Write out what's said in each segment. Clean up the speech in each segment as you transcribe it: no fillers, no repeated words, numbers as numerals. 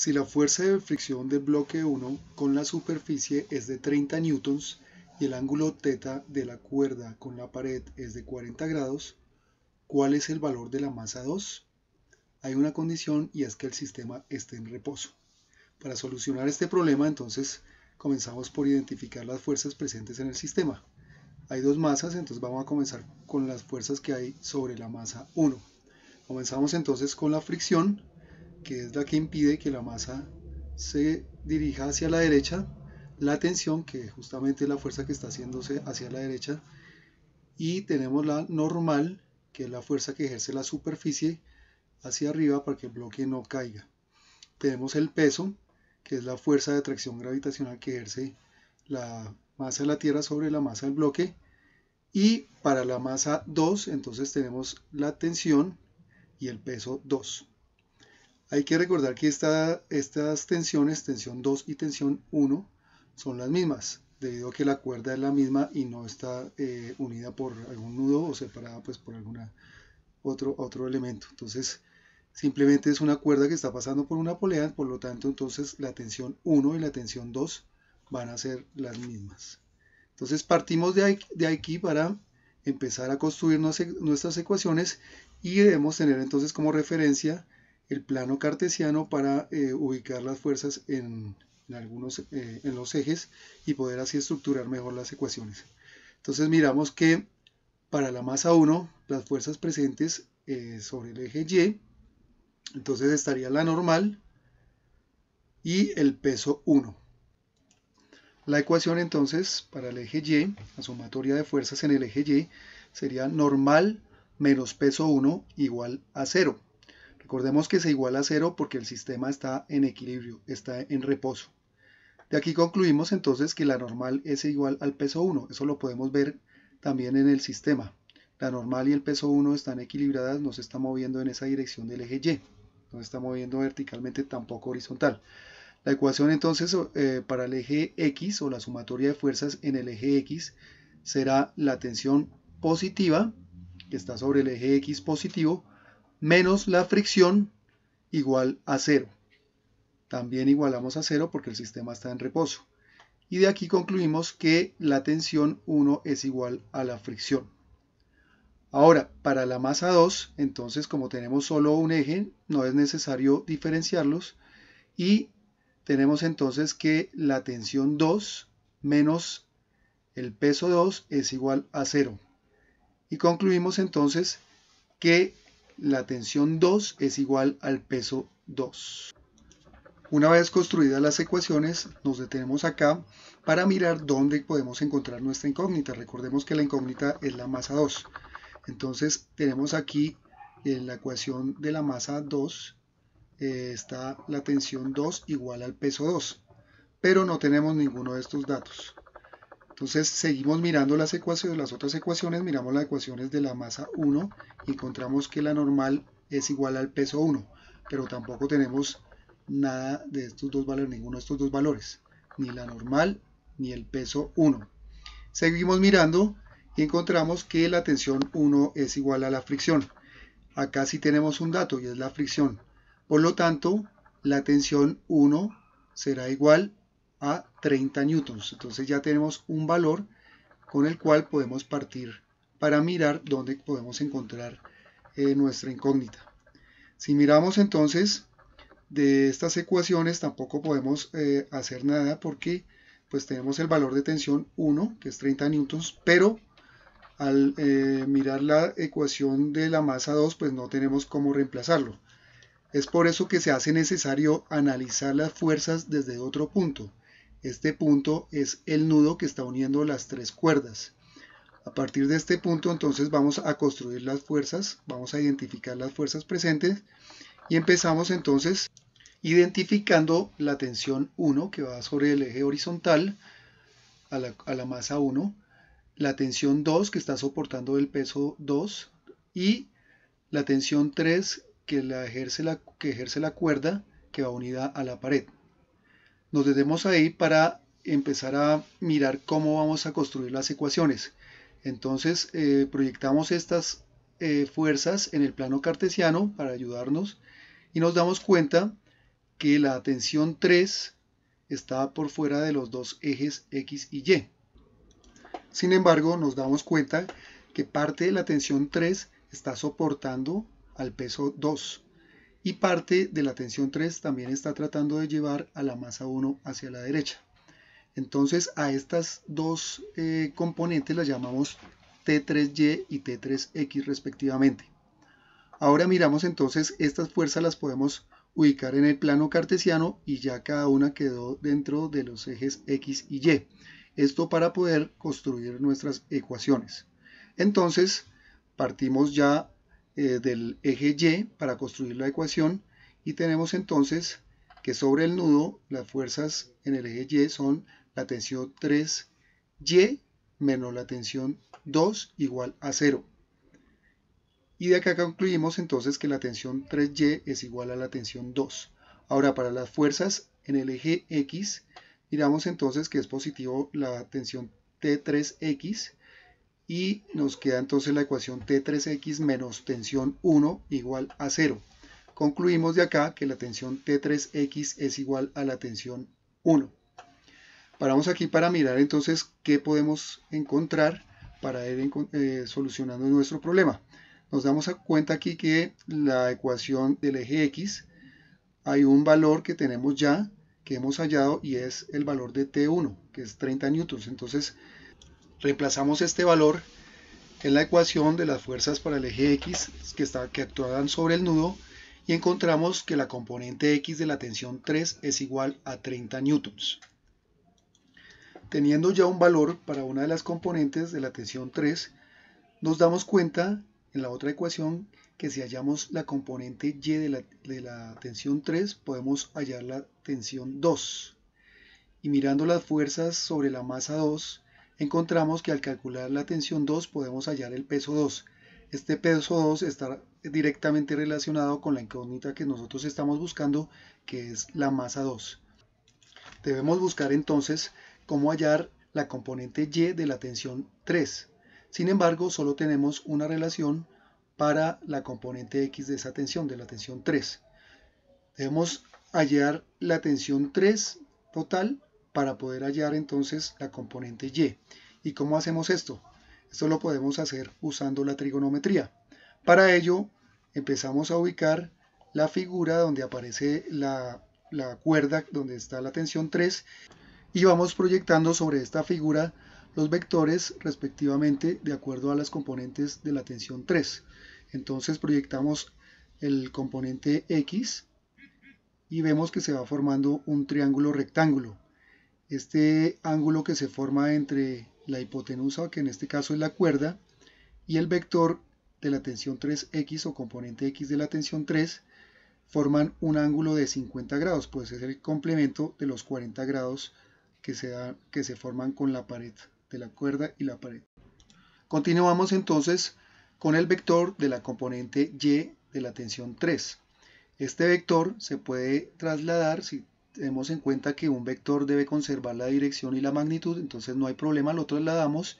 Si la fuerza de fricción del bloque 1 con la superficie es de 30 newtons y el ángulo θ de la cuerda con la pared es de 40 grados, ¿cuál es el valor de la masa 2? Hay una condición y es que el sistema esté en reposo. Para solucionar este problema, entonces, comenzamos por identificar las fuerzas presentes en el sistema. Hay dos masas, entonces vamos a comenzar con las fuerzas que hay sobre la masa 1. Comenzamos entonces con la fricción, que es la que impide que la masa se dirija hacia la derecha, la tensión, que justamente es la fuerza que está haciéndose hacia la derecha, y tenemos la normal, que es la fuerza que ejerce la superficie hacia arriba para que el bloque no caiga. Tenemos el peso, que es la fuerza de atracción gravitacional que ejerce la masa de la Tierra sobre la masa del bloque, y para la masa 2 entonces tenemos la tensión y el peso 2. Hay que recordar que estas tensiones, tensión 2 y tensión 1, son las mismas, debido a que la cuerda es la misma y no está unida por algún nudo o separada pues por algún otro elemento. Entonces, simplemente es una cuerda que está pasando por una polea, por lo tanto, entonces la tensión 1 y la tensión 2 van a ser las mismas. Entonces, partimos de aquí para empezar a construir nuestras ecuaciones y debemos tener entonces como referencia el plano cartesiano para ubicar las fuerzas en los ejes y poder así estructurar mejor las ecuaciones. Entonces miramos que para la masa 1, las fuerzas presentes sobre el eje Y, entonces estaría la normal y el peso 1. La ecuación entonces para el eje Y, la sumatoria de fuerzas en el eje Y, sería normal menos peso 1 igual a 0. Recordemos que se iguala a 0 porque el sistema está en equilibrio, está en reposo. De aquí concluimos entonces que la normal es igual al peso 1. Eso lo podemos ver también en el sistema. La normal y el peso 1 están equilibradas, no se está moviendo en esa dirección del eje Y. No se está moviendo verticalmente, tampoco horizontal. La ecuación entonces para el eje X o la sumatoria de fuerzas en el eje X será la tensión positiva, que está sobre el eje X positivo, menos la fricción igual a 0. También igualamos a 0 porque el sistema está en reposo. Y de aquí concluimos que la tensión 1 es igual a la fricción. Ahora, para la masa 2, entonces como tenemos solo un eje, no es necesario diferenciarlos y tenemos entonces que la tensión 2 menos el peso 2 es igual a 0. Y concluimos entonces que la tensión 2 es igual al peso 2. Una vez construidas las ecuaciones, nos detenemos acá para mirar dónde podemos encontrar nuestra incógnita. Recordemos que la incógnita es la masa 2. Entonces tenemos aquí en la ecuación de la masa 2 está la tensión 2 igual al peso 2, pero no tenemos ninguno de estos datos. Entonces seguimos mirando las otras ecuaciones, miramos las ecuaciones de la masa 1 y encontramos que la normal es igual al peso 1, pero tampoco tenemos nada de estos dos valores, ninguno de estos dos valores, ni la normal ni el peso 1. Seguimos mirando y encontramos que la tensión 1 es igual a la fricción. Acá sí tenemos un dato y es la fricción. Por lo tanto, la tensión 1 será igual a 30 newtons. Entonces ya tenemos un valor con el cual podemos partir para mirar dónde podemos encontrar nuestra incógnita. Si miramos entonces de estas ecuaciones tampoco podemos hacer nada porque pues tenemos el valor de tensión 1 que es 30 newtons, pero al mirar la ecuación de la masa 2 pues no tenemos cómo reemplazarlo. Es por eso que se hace necesario analizar las fuerzas desde otro punto. Este punto es el nudo que está uniendo las tres cuerdas. A partir de este punto entonces vamos a construir las fuerzas, vamos a identificar las fuerzas presentes y empezamos entonces identificando la tensión 1 que va sobre el eje horizontal a la masa 1, la tensión 2 que está soportando el peso 2 y la tensión 3 que ejerce la cuerda que va unida a la pared. Nos detenemos ahí para empezar a mirar cómo vamos a construir las ecuaciones. Entonces proyectamos estas fuerzas en el plano cartesiano para ayudarnos y nos damos cuenta que la tensión 3 está por fuera de los dos ejes X y Y. Sin embargo, nos damos cuenta que parte de la tensión 3 está soportando al peso 2 y parte de la tensión 3 también está tratando de llevar a la masa 1 hacia la derecha. Entonces a estas dos componentes las llamamos T3Y y T3X respectivamente. Ahora miramos entonces estas fuerzas, las podemos ubicar en el plano cartesiano y ya cada una quedó dentro de los ejes X y Y. Esto para poder construir nuestras ecuaciones. Entonces partimos ya del eje Y para construir la ecuación y tenemos entonces que sobre el nudo las fuerzas en el eje Y son la tensión 3Y menos la tensión 2 igual a 0. Y de acá concluimos entonces que la tensión 3Y es igual a la tensión 2. Ahora para las fuerzas en el eje X, miramos entonces que es positivo la tensión T3X y nos queda entonces la ecuación T3X menos tensión 1 igual a 0. Concluimos de acá que la tensión T3X es igual a la tensión 1. Paramos aquí para mirar entonces qué podemos encontrar para ir solucionando nuestro problema. Nos damos cuenta aquí que la ecuación del eje X hay un valor que tenemos ya, que hemos hallado, y es el valor de T1, que es 30 newtons. Entonces reemplazamos este valor en la ecuación de las fuerzas para el eje X que actúan sobre el nudo y encontramos que la componente X de la tensión 3 es igual a 30 newtons. Teniendo ya un valor para una de las componentes de la tensión 3, nos damos cuenta en la otra ecuación que si hallamos la componente Y de la tensión 3, podemos hallar la tensión 2. Y mirando las fuerzas sobre la masa 2, encontramos que al calcular la tensión 2 podemos hallar el peso 2. Este peso 2 está directamente relacionado con la incógnita que nosotros estamos buscando, que es la masa 2. Debemos buscar entonces cómo hallar la componente Y de la tensión 3. Sin embargo, solo tenemos una relación para la componente X de esa tensión, de la tensión 3. Debemos hallar la tensión 3 total para poder hallar entonces la componente Y. ¿Y cómo hacemos esto? Esto lo podemos hacer usando la trigonometría. Para ello, empezamos a ubicar la figura donde aparece la cuerda donde está la tensión 3 y vamos proyectando sobre esta figura los vectores respectivamente de acuerdo a las componentes de la tensión 3. Entonces proyectamos el componente X y vemos que se va formando un triángulo rectángulo. Este ángulo que se forma entre la hipotenusa, que en este caso es la cuerda, y el vector de la tensión 3X o componente X de la tensión 3 forman un ángulo de 50 grados, pues es el complemento de los 40 grados que se forman con la pared de la cuerda y la pared. Continuamos entonces con el vector de la componente Y de la tensión 3. Este vector se puede trasladar si tenemos en cuenta que un vector debe conservar la dirección y la magnitud, entonces no hay problema, lo trasladamos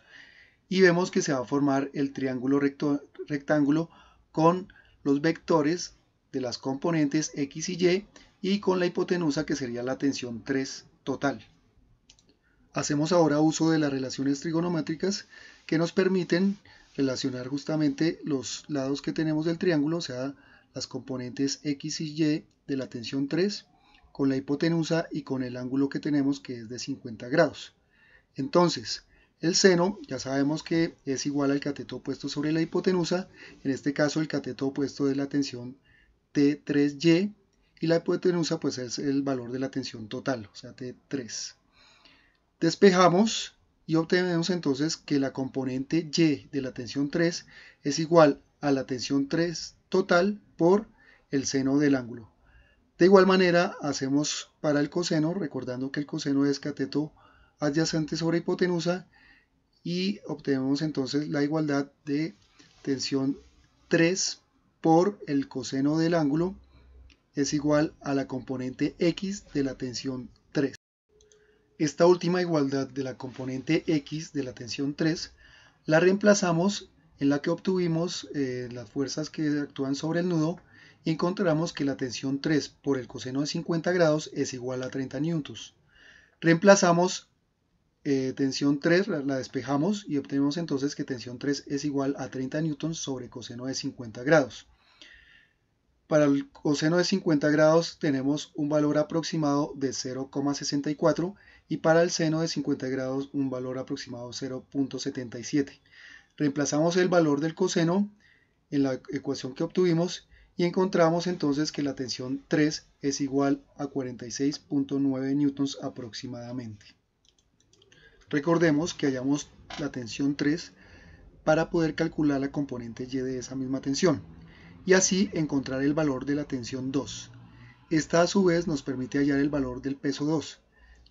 y vemos que se va a formar el triángulo rectángulo con los vectores de las componentes X y Y con la hipotenusa que sería la tensión 3 total. Hacemos ahora uso de las relaciones trigonométricas que nos permiten relacionar justamente los lados que tenemos del triángulo, o sea, las componentes X y Y de la tensión 3 con la hipotenusa y con el ángulo que tenemos que es de 50 grados. Entonces, el seno ya sabemos que es igual al cateto opuesto sobre la hipotenusa, en este caso el cateto opuesto de la tensión T3Y y la hipotenusa pues es el valor de la tensión total, o sea T3. Despejamos y obtenemos entonces que la componente Y de la tensión 3 es igual a la tensión 3 total por el seno del ángulo. De igual manera hacemos para el coseno, recordando que el coseno es cateto adyacente sobre hipotenusa y obtenemos entonces la igualdad de tensión 3 por el coseno del ángulo es igual a la componente X de la tensión 3. Esta última igualdad de la componente X de la tensión 3 la reemplazamos en la que obtuvimos las fuerzas que actúan sobre el nudo y encontramos que la tensión 3 por el coseno de 50 grados es igual a 30 newtons. Reemplazamos tensión 3, la despejamos y obtenemos entonces que tensión 3 es igual a 30 newtons sobre coseno de 50 grados. Para el coseno de 50 grados tenemos un valor aproximado de 0,64 y para el seno de 50 grados un valor aproximado de 0,77. Reemplazamos el valor del coseno en la ecuación que obtuvimos y encontramos entonces que la tensión 3 es igual a 46.9 newtons aproximadamente. Recordemos que hallamos la tensión 3 para poder calcular la componente Y de esa misma tensión y así encontrar el valor de la tensión 2. Esta a su vez nos permite hallar el valor del peso 2,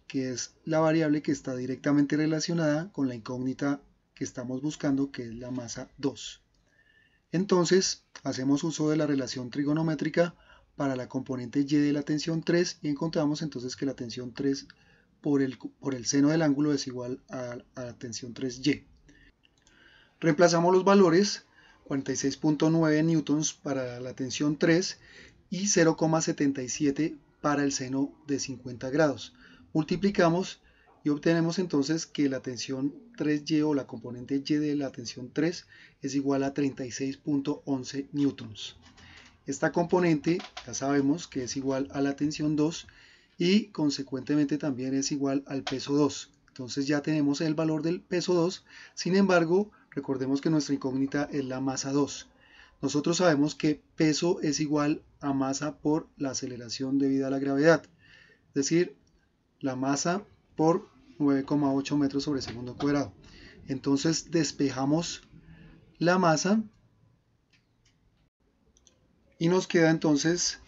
que es la variable que está directamente relacionada con la incógnita que estamos buscando, que es la masa 2. Entonces, hacemos uso de la relación trigonométrica para la componente Y de la tensión 3 y encontramos entonces que la tensión 3 por el seno del ángulo es igual a la tensión 3Y. Reemplazamos los valores, 46.9 newtons para la tensión 3 y 0,77 para el seno de 50 grados. Multiplicamos y obtenemos entonces que la tensión 3Y o la componente Y de la tensión 3 es igual a 36.11 newtons. Esta componente ya sabemos que es igual a la tensión 2 y consecuentemente también es igual al peso 2. Entonces ya tenemos el valor del peso 2, sin embargo, recordemos que nuestra incógnita es la masa 2. Nosotros sabemos que peso es igual a masa por la aceleración debida a la gravedad, es decir, la masa por 9,8 metros sobre segundo cuadrado. Entonces despejamos la masa y nos queda entonces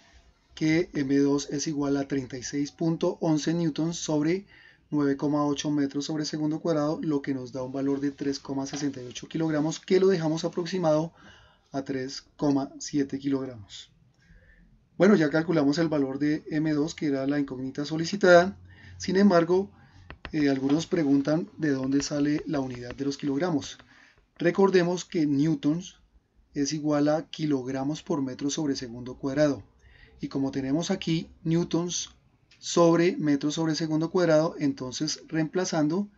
que M2 es igual a 36.11 newtons sobre 9,8 metros sobre segundo cuadrado, lo que nos da un valor de 3,68 kilogramos, que lo dejamos aproximado a 3,7 kilogramos. Bueno, ya calculamos el valor de M2, que era la incógnita solicitada. Sin embargo, algunos preguntan de dónde sale la unidad de los kilogramos. Recordemos que newtons es igual a kilogramos por metro sobre segundo cuadrado. Y como tenemos aquí newtons sobre metros sobre segundo cuadrado, entonces reemplazando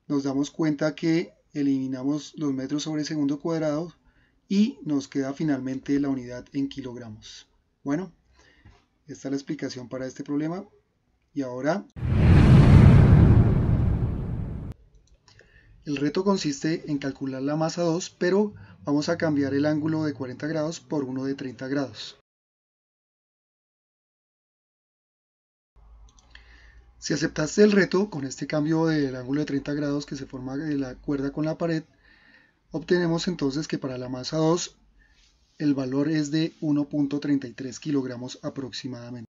nos damos cuenta que eliminamos los metros sobre segundo cuadrado y nos queda finalmente la unidad en kilogramos. Bueno, esta es la explicación para este problema y ahora el reto consiste en calcular la masa 2, pero vamos a cambiar el ángulo de 40 grados por uno de 30 grados. Si aceptaste el reto con este cambio del ángulo de 30 grados que se forma de la cuerda con la pared, obtenemos entonces que para la masa 2 el valor es de 1.33 kilogramos aproximadamente.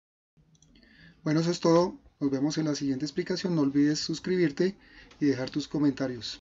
Bueno, eso es todo. Nos vemos en la siguiente explicación. No olvides suscribirte y dejar tus comentarios.